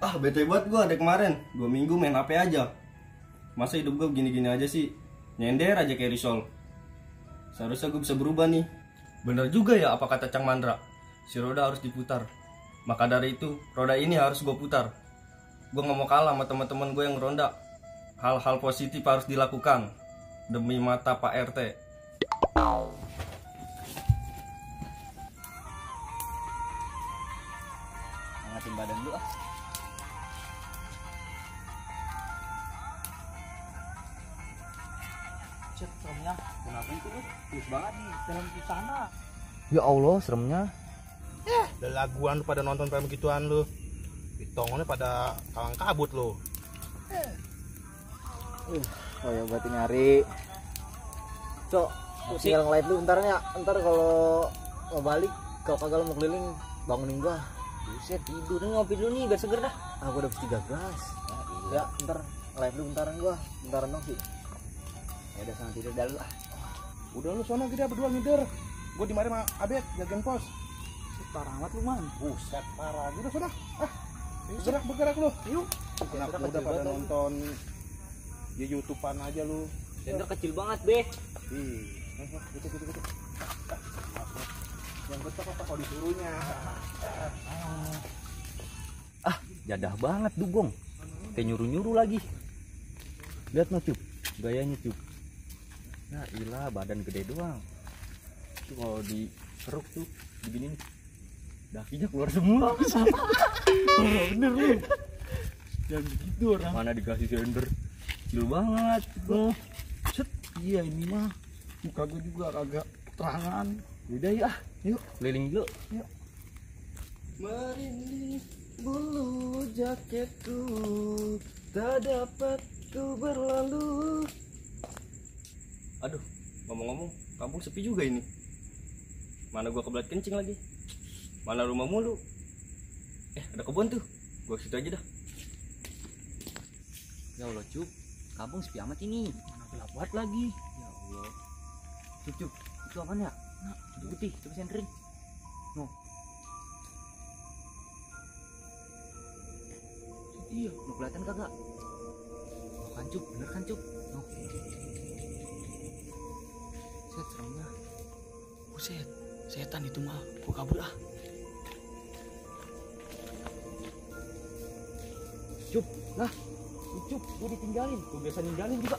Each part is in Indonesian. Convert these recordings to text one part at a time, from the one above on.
Ah, bete banget gue dari kemarin. 2 minggu main HP aja. Masa hidup gue gini-gini aja sih? Nyender aja kayak risol. Seharusnya gue bisa berubah nih. Bener juga ya apa kata Cang Mandra. Si roda harus diputar. Maka dari itu, roda ini harus gue putar. Gue gak mau kalah sama teman-teman gue yang ronda. Hal-hal positif harus dilakukan. Demi mata Pak RT. Angatin badan lu ah. Cet, seremnya. Kenapa itu lu? Terus banget nih dalam sana. Ya Allah, seremnya. Udah laguan lu pada nonton film begituan lu. Ditongonnya pada kalang kabut lu. Oh ya berarti nyari. Cok, tinggal nge-live dulu bentarnya. Ntar kalau mau balik, kalau kagak lo mau keliling, bangunin gua. Buset, tidur nih, ngopi dulu nih biar seger dah. Aku udah 3 gelas. Ya, ntar live dulu bentaran gua. Bentaran dong sih. Ya udah sana tidur dulu ah. Udah lu sono kita berdua ngider. Gua di mari sama Abed jagain pos. Parah amat lu, Man. Buset, parah. Udah sono. Ah. Bergerak lu. Yuk. Anak muda pada nonton di YouTube-an aja lu. Sender kecil banget, Be. Ih, gitu. Yang betul apa kalau disuruhnya. Ah, jadah banget dugong. Kayak nyuruh-nyuruh lagi. Lihat no, Cup. Gayanya, Cup. Nah, ilah badan gede doang. Itu kalau dikeruk tuh begini nih. Dakinya keluar semua. Bener lu. Yang gitu orang. Mana dikasih sender. Kecil banget. Set, iya ini mah. Muka gue juga agak terangan. Udah ya, yuk keliling dulu. Yuk. Merinding bulu jaketku, tak dapat ku berlalu. Aduh, ngomong-ngomong, kampung sepi juga ini. Mana gua kebelet kencing lagi. Mana rumah mulu. Ada kebun tuh. Gua ke situ aja dah. Ya Allah, Cup. Kampung sepi amat ini. Mana gelap banget lagi. Ya Allah. Cup, itu apaan ya? Nah, putih, coba senderin. No. Iya, lo kelihatan kagak? Oh, kan Cup, bener kan Cup? No. Set, seremnya. Buset, setan itu mah. Gua kabur ah. Cup, lah. Cup, gua ditinggalin. Gua biasa ninggalin juga.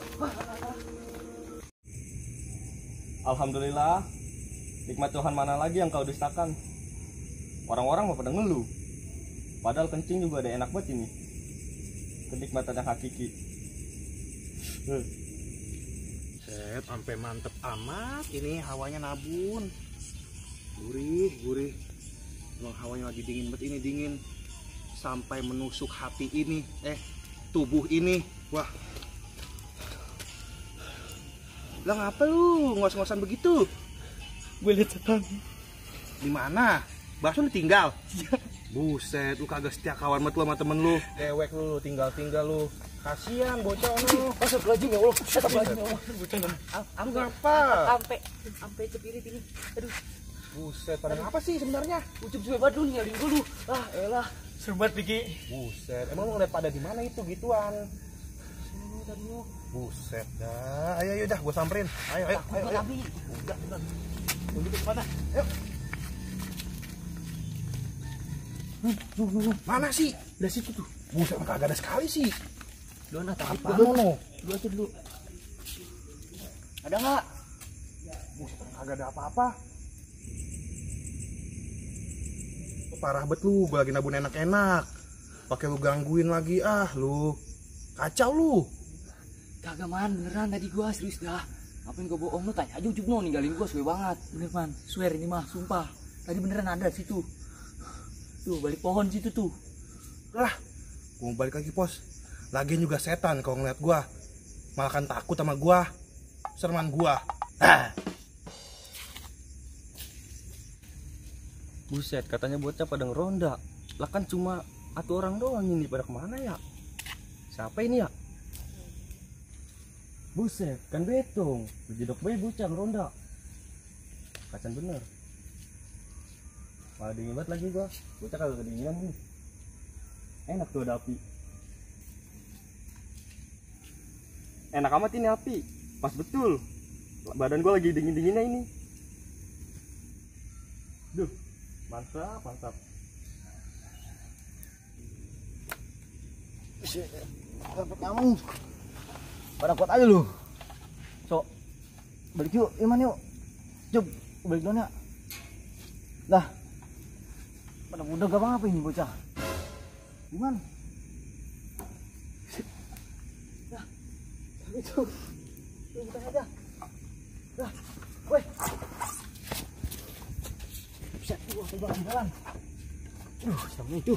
Alhamdulillah. Nikmat Tuhan mana lagi yang kau dustakan? Orang-orang mau pada ngeluh. Padahal kencing juga ada enak banget ini. Kenikmatan yang hakiki. Set, sampai mantep amat. Ini hawanya nabun. Gurih. Emang hawanya lagi dingin banget ini, dingin. Sampai menusuk hati ini, tubuh ini. Wah. Lah ngapa lu ngos-ngosan begitu? Gue liat setan. Di mana? Bakso ditinggal? Buset, lu kagak setia kawan banget lu sama temen lu. Dewek lu, tinggal lu. Kasihan bocah lu. Astagfirullahaladzim ya Allah. Astagfirullahaladzim ya Allah. Bocah lu. Lu ngapa? Sampai cepirit ini. Aduh. Buset, pada ngapa sih sebenarnya? Ucup juga banget lu ninggalin gue lu. Ah, elah. Serbat Piki. Buset, emang lu ngeliat pada di mana itu gituan? Sini tadi lu. Buset dah. Ayo dah, gua samperin. Ayo. Tapi. Udah. Tunggu ke mana? Ayo. Mana sih? Dari situ tuh. Buset, kagak ada sekali sih. Dona tapi Apa mono? Lu aja dulu. Ada enggak? Buset, kagak ada apa-apa. Parah bet lu, gua lagi nabun enak-enak. Pakai lu gangguin lagi lu. Kacau lu. Kagak Man, beneran tadi gua serius dah. Ngapain gua bohong, lu tanya aja Ucup no, ninggalin gua suwe banget. Bener Man, swear ini mah, sumpah. Tadi beneran ada situ. Tuh, balik pohon situ tuh. Lah, gua mau balik lagi pos. Lagian juga setan kalau ngeliat gua. Malah kan takut sama gua. Sereman gua. Buset, katanya bocah pada ngeronda. Lah kan cuma 1 orang doang ini, pada kemana ya? Siapa ini ya? Buset, kan betong. Berjedok bayi bocah ngeronda. Kacang bener. Malah dingin banget lagi gua. Bocah kagak kedinginan nih. Enak tuh ada api. Enak amat ini api. Pas betul. Badan gue lagi dingin-dinginnya ini. Duh, mantap, mantap. Dapat nyamuk. Pada kuat aja lu. So, balik yuk, Iman yuk. Coba balik dulu ya. Lah. Pada udah gampang apa ini bocah? Iman. Lah. Itu. Lu bukan aja. Lah. Woi. Bisa gua jalan. Sama itu.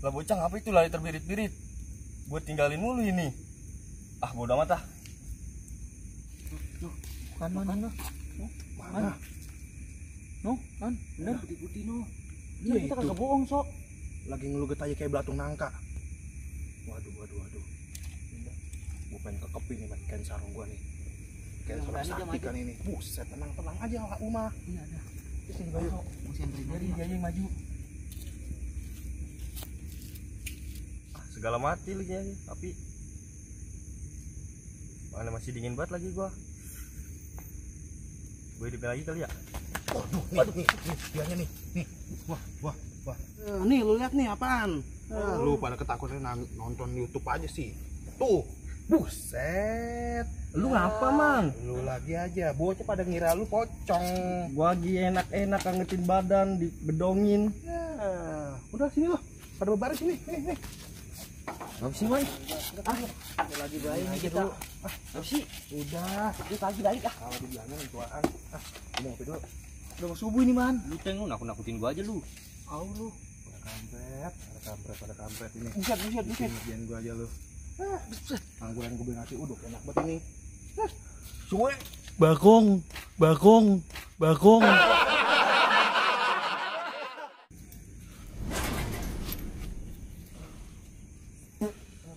Lah bocah apa itu lari terbirit-birit? Gue tinggalin mulu ini. Ah bodo amat ah. Mana? Mana? No, kan? Bener. Putih-putih no. Iya, kita kagak bohong, Sok. Lagi ngeluget aja kayak belatung nangka. Waduh. Gue pengen kekepin nih main sarung gue nih. Kayak sarung sakti kan ini. Buset, tenang aja lah Uma. Iya, ada. Terus ini bayu. Mesti anterin Jadi dia. dia yang maju. Ah, segala mati lagi aja, tapi mana masih dingin banget lagi gua. Gue hidupin lagi kali ya. Nih, dianya nih. Wah. Nih lu lihat nih apaan? Lu pada ketakutan nonton YouTube aja sih. Tuh. Buset. Lu ngapa, Mang? Lu lagi aja. Bocah pada ngira lu pocong. Gua lagi enak-enak angetin badan, dibedongin. Ya, udah sini lo. Pada berbaris sini. Nih. Apa sih, Boy? Lagi baik nih kita. Apa sih? Udah. Dia pagi balik ah. Kalau dibilangin tuaan. Mau ngopi dulu. Udah mau subuh ini, Man. Lu Teng, lu nakut-nakutin gua aja lu. Au lu. Ada kampret ini. Buset. Bikin gua aja lu. Angguran gue ngasih uduk enak banget ini. Suwe. Bakong.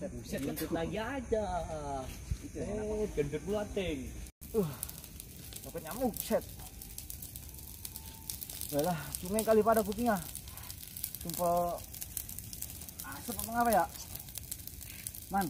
Buset, kentut lagi aja. Gendut pula Teng. Dapat nyamuk, set. Yalah, cuma kali pada kupingnya. Sumpah asap apa ya? Man,